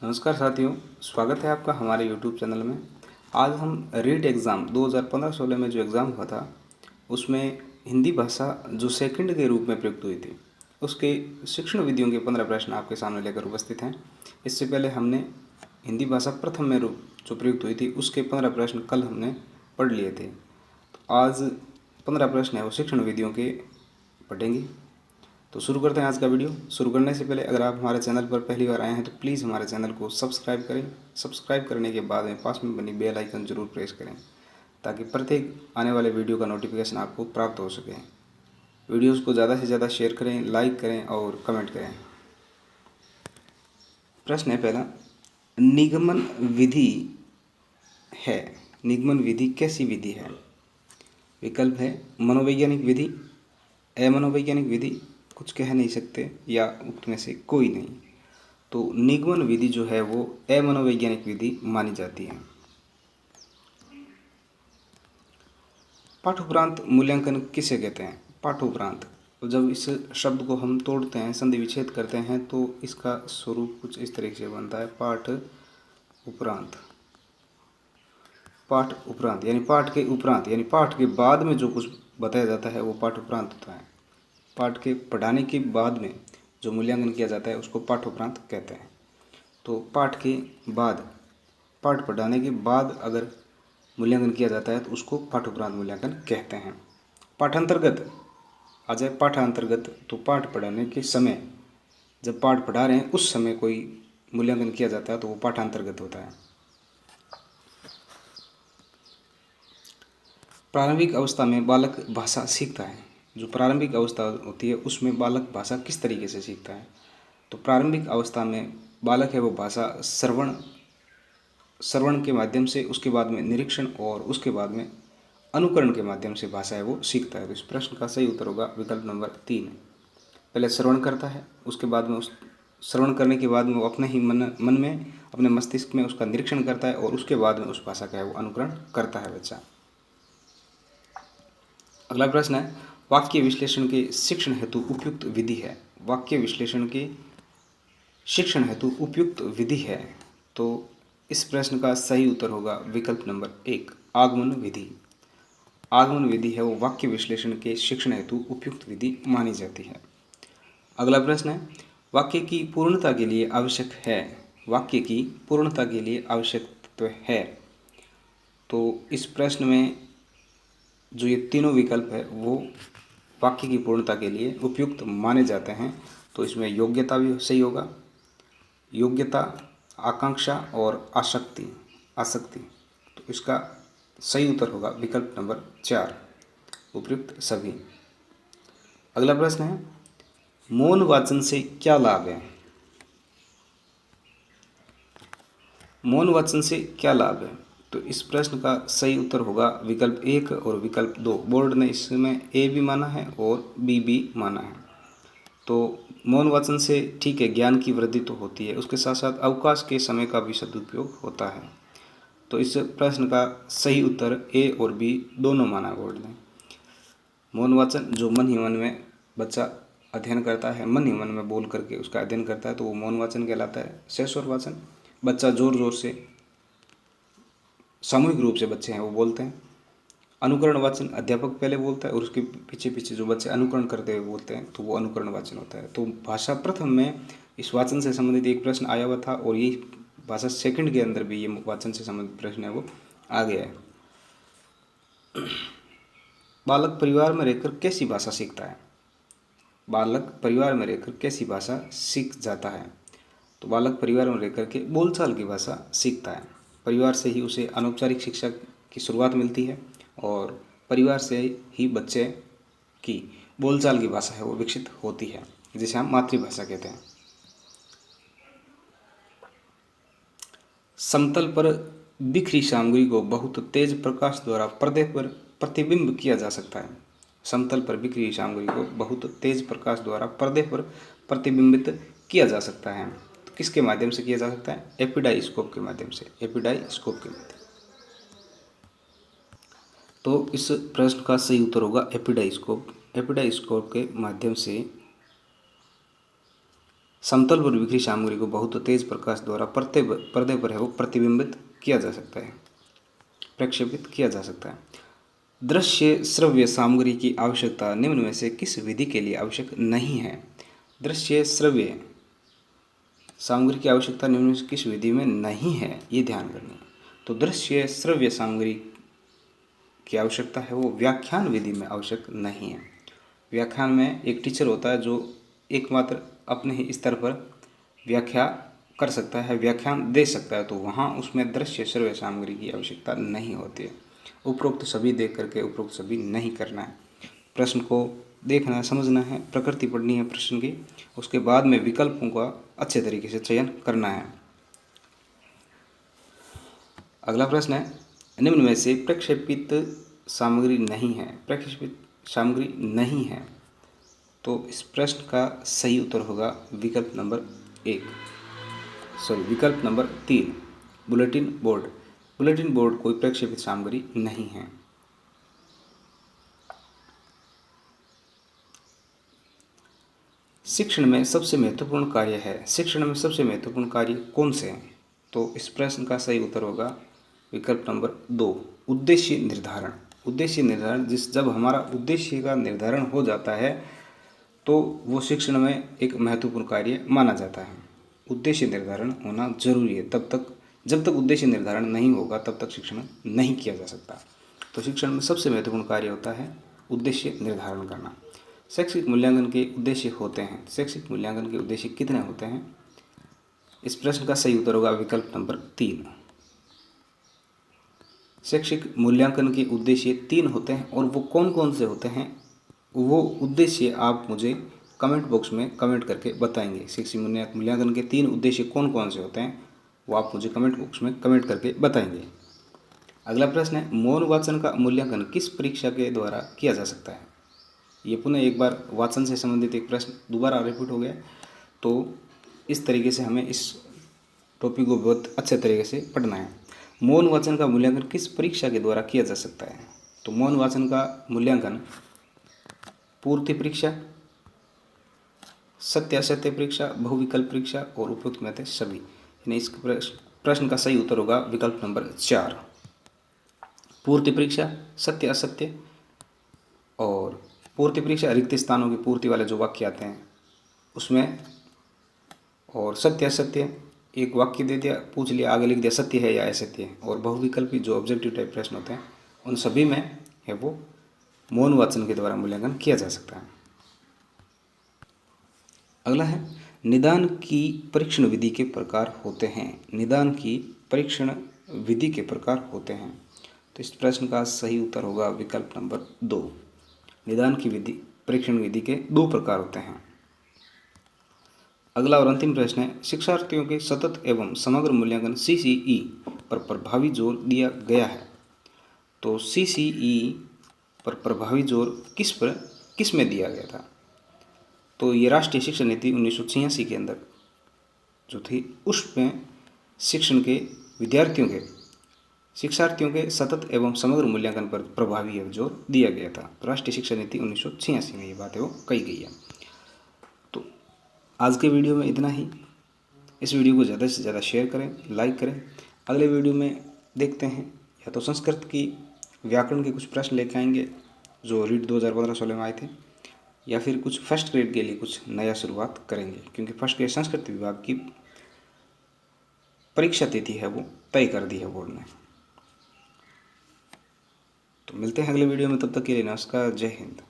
नमस्कार साथियों, स्वागत है आपका हमारे यूट्यूब चैनल में। आज हम रीट एग्ज़ाम 2015-16 में जो एग्ज़ाम हुआ था उसमें हिंदी भाषा जो सेकंड के रूप में प्रयुक्त हुई थी उसके शिक्षण विधियों के 15 प्रश्न आपके सामने लेकर उपस्थित हैं। इससे पहले हमने हिंदी भाषा प्रथम में रूप जो प्रयुक्त हुई थी उसके 15 प्रश्न कल हमने पढ़ लिए थे। तो आज 15 प्रश्न है वो शिक्षण विधियों के पढ़ेंगे। तो शुरू करते हैं आज का वीडियो। शुरू करने से पहले अगर आप हमारे चैनल पर पहली बार आए हैं तो प्लीज़ हमारे चैनल को सब्सक्राइब करें। सब्सक्राइब करने के बाद में पास में बनी बेल आइकन जरूर प्रेस करें ताकि प्रत्येक आने वाले वीडियो का नोटिफिकेशन आपको प्राप्त हो सके। वीडियोज़ को ज़्यादा से ज़्यादा शेयर करें, लाइक करें और कमेंट करें। प्रश्न है पहला, निगमन विधि है। निगमन विधि कैसी विधि है? विकल्प है मनोवैज्ञानिक विधि, अमनोवैज्ञानिक विधि, कुछ कह नहीं सकते या उक्त में से कोई नहीं। तो निगमन विधि जो है वो अमनोवैज्ञानिक विधि मानी जाती है। पाठोपरांत मूल्यांकन किसे कहते हैं? पाठोपरांत, तो जब इस शब्द को हम तोड़ते हैं, संधि विच्छेद करते हैं तो इसका स्वरूप कुछ इस तरीके से बनता है, पाठ उपरांत। पाठ उपरांत यानी पाठ के उपरांत यानी पाठ के बाद में जो कुछ बताया जाता है वो पाठ उपरांत होता है। पाठ के पढ़ाने के बाद में जो मूल्यांकन किया जाता है उसको पाठोपरांत कहते हैं। तो पाठ के बाद, पाठ पढ़ाने के बाद अगर मूल्यांकन किया जाता है तो उसको पाठोपरांत मूल्यांकन कहते हैं। पाठांतर्गत आ जाए, पाठांतर्गत तो पाठ पढ़ाने के समय, जब पाठ पढ़ा रहे हैं उस समय कोई मूल्यांकन किया जाता है तो वो पाठांतर्गत होता है। प्रारंभिक अवस्था में बालक भाषा सीखता है। जो प्रारंभिक अवस्था होती है उसमें बालक भाषा किस तरीके से सीखता है? तो प्रारंभिक अवस्था में बालक है वो भाषा श्रवण के माध्यम से, उसके बाद में निरीक्षण और उसके बाद में अनुकरण के माध्यम से भाषा है वो सीखता है। तो इस प्रश्न का सही उत्तर होगा विकल्प नंबर 3। पहले श्रवण करता है, उसके बाद में उस श्रवण करने के बाद में वो अपने ही मन में, अपने मस्तिष्क में उसका निरीक्षण करता है और उसके बाद में उस भाषा का है वो अनुकरण करता है बच्चा। अगला प्रश्न है, वाक्य विश्लेषण के शिक्षण हेतु उपयुक्त विधि है। वाक्य विश्लेषण के शिक्षण हेतु उपयुक्त विधि है। तो इस प्रश्न का सही उत्तर होगा विकल्प नंबर 1, आगमन विधि। आगमन विधि है वो वाक्य विश्लेषण के शिक्षण हेतु उपयुक्त विधि मानी जाती है। अगला प्रश्न है, वाक्य की पूर्णता के लिए आवश्यक है। वाक्य की पूर्णता के लिए आवश्यक है। तो इस प्रश्न में जो ये तीनों विकल्प है वो वाक्य की पूर्णता के लिए उपयुक्त माने जाते हैं। तो इसमें योग्यता भी सही होगा, योग्यता, आकांक्षा और आसक्ति। आसक्ति, तो इसका सही उत्तर होगा विकल्प नंबर 4, उपयुक्त सभी। अगला प्रश्न है, मौन वाचन से क्या लाभ है? मौन वाचन से क्या लाभ है? तो इस प्रश्न का सही उत्तर होगा विकल्प 1 और विकल्प 2। बोर्ड ने इसमें ए भी माना है और बी भी माना है। तो मौन वाचन से ठीक है, ज्ञान की वृद्धि तो होती है, उसके साथ साथ अवकाश के समय का भी सदुपयोग होता है। तो इस प्रश्न का सही उत्तर ए और बी दोनों माना बोर्ड ने। मौन वाचन जो मन ही मन में बच्चा अध्ययन करता है, मन ही मन में बोल करके उसका अध्ययन करता है तो वो मौन वाचन कहलाता है। शेषोर वाचन, बच्चा जोर जोर से, सामूहिक रूप से बच्चे हैं वो बोलते हैं। अनुकरण वाचन, अध्यापक पहले बोलता है और उसके पीछे पीछे जो बच्चे अनुकरण करते हुए बोलते हैं तो वो अनुकरण वाचन होता है। तो भाषा प्रथम में इस वाचन से संबंधित एक प्रश्न आया हुआ था और ये भाषा सेकंड के अंदर भी ये वाचन से संबंधित प्रश्न है वो आ गया है। बालक परिवार में रहकर कैसी भाषा सीखता है? बालक परिवार में रहकर कैसी भाषा सीख जाता है? तो बालक परिवार में रहकर के बोलचाल की भाषा सीखता है। परिवार से ही उसे अनौपचारिक शिक्षा की शुरुआत मिलती है और परिवार से ही बच्चे की बोलचाल की भाषा है वो विकसित होती है, जिसे हम मातृभाषा कहते हैं। समतल पर बिखरी सामग्री को बहुत तेज प्रकाश द्वारा पर्दे पर प्रतिबिंब किया जा सकता है। समतल पर बिखरी सामग्री को बहुत तेज प्रकाश द्वारा पर्दे पर प्रतिबिंबित किया जा सकता है। तो किसके माध्यम से किया जा सकता है? एपिडाइस्कोप के माध्यम से। एपिडाइस्कोप के माध्यम। तो इस प्रश्न का सही उत्तर होगा एपिडाइस्कोप। एपिडाइस्कोप के माध्यम से समतल पर बिखरी सामग्री को बहुत तेज प्रकाश द्वारा पर्दे पर है वो प्रतिबिंबित किया जा सकता है, प्रक्षेपित किया जा सकता है। दृश्य श्रव्य सामग्री की आवश्यकता निम्न में से किस विधि के लिए आवश्यक नहीं है? दृश्य श्रव्य सामग्री की आवश्यकता निम्न में से किस विधि में नहीं है, ये ध्यान करनी है। तो दृश्य श्रव्य सामग्री की आवश्यकता है वो व्याख्यान विधि में आवश्यक नहीं है। व्याख्यान में एक टीचर होता है जो एकमात्र अपने ही स्तर पर व्याख्या कर सकता है, व्याख्यान दे सकता है, तो वहाँ उसमें दृश्य श्रव्य सामग्री की आवश्यकता नहीं होती है। उपरोक्त सभी देख करके उपरोक्त सभी नहीं करना है। प्रश्न को देखना है, समझना है, प्रकृति पढ़नी है प्रश्न की, उसके बाद में विकल्पों का अच्छे तरीके से चयन करना है। अगला प्रश्न है, निम्न में से प्रक्षेपित सामग्री नहीं है, प्रक्षेपित सामग्री नहीं है, तो इस प्रश्न का सही उत्तर होगा विकल्प number 3, bulletin board. Bulletin board कोई प्रक्षेपित सामग्री नहीं है। शिक्षण में सबसे महत्वपूर्ण कार्य है, शिक्षण में सबसे महत्वपूर्ण कार्य कौन से हैं? तो इस प्रश्न का सही उत्तर होगा विकल्प नंबर 2, उद्देश्य निर्धारण। उद्देश्य निर्धारण, जब हमारा उद्देश्य का निर्धारण हो जाता है तो वो शिक्षण में एक महत्वपूर्ण कार्य माना जाता है। उद्देश्य निर्धारण होना जरूरी है, जब तक उद्देश्य निर्धारण नहीं होगा तब तक शिक्षण नहीं किया जा सकता। तो शिक्षण में सबसे महत्वपूर्ण कार्य होता है उद्देश्य निर्धारण करना। शैक्षिक मूल्यांकन के उद्देश्य होते हैं, शैक्षिक मूल्यांकन के उद्देश्य कितने होते हैं? इस प्रश्न का सही उत्तर होगा विकल्प नंबर 3। शैक्षिक मूल्यांकन के उद्देश्य 3 होते हैं, और वो कौन कौन से होते हैं वो उद्देश्य आप मुझे कमेंट बॉक्स में कमेंट करके बताएंगे। शैक्षिक मूल्यांकन के 3 उद्देश्य कौन कौन से होते हैं वो आप मुझे कमेंट बॉक्स में कमेंट करके बताएंगे। अगला प्रश्न है, मौन वाचन का मूल्यांकन किस परीक्षा के द्वारा किया जा सकता है? ये पुनः एक बार वाचन से संबंधित एक प्रश्न दोबारा रिपीट हो गया, तो इस तरीके से हमें इस टॉपिक को बहुत अच्छे तरीके से पढ़ना है। मौन वाचन का मूल्यांकन किस परीक्षा के द्वारा किया जा सकता है? तो मौन वाचन का मूल्यांकन पूर्ति परीक्षा, सत्य असत्य परीक्षा, बहुविकल्प परीक्षा और उपयुक्त में थे सभी। यानी इस प्रश्न का सही उत्तर होगा विकल्प नंबर 4, पूर्ति परीक्षा, सत्य असत्य। और पूर्ति परीक्षा रिक्त स्थानों की पूर्ति वाले जो वाक्य आते हैं उसमें, और सत्य असत्य एक वाक्य दे दिया, पूछ लिया, आगे लिख दिया सत्य है या असत्य है। और बहुविकल्पी जो ऑब्जेक्टिव टाइप प्रश्न होते हैं उन सभी में है वो मौन वाचन के द्वारा मूल्यांकन किया जा सकता है। अगला है, निदान की परीक्षण विधि के प्रकार होते हैं। निदान की परीक्षण विधि के प्रकार होते हैं, तो इस प्रश्न का सही उत्तर होगा विकल्प नंबर 2। निदान की परीक्षण विधि के 2 प्रकार होते हैं। अगला और अंतिम प्रश्न है, शिक्षार्थियों के सतत एवं समग्र मूल्यांकन CCE पर प्रभावी जोर दिया गया है। तो CCE पर प्रभावी जोर किस में दिया गया था? तो ये राष्ट्रीय शिक्षा नीति 1986 के अंदर जो थी उसमें शिक्षार्थियों के सतत एवं समग्र मूल्यांकन पर प्रभावी जोर दिया गया था। राष्ट्रीय शिक्षा नीति 1986 में ये बात है वो कही गई है। तो आज के वीडियो में इतना ही। इस वीडियो को ज़्यादा से ज़्यादा शेयर करें, लाइक करें। अगले वीडियो में देखते हैं या तो संस्कृत की व्याकरण के कुछ प्रश्न लेके आएंगे जो रीट 2015-16 में आए थे, या फिर कुछ फर्स्ट ग्रेड के लिए कुछ नया शुरुआत करेंगे, क्योंकि फर्स्ट ग्रेड संस्कृत विभाग की परीक्षा तिथि है वो तय कर दी है बोर्ड ने। तो मिलते हैं अगले वीडियो में, तब तक के लिए नमस्कार, जय हिंद।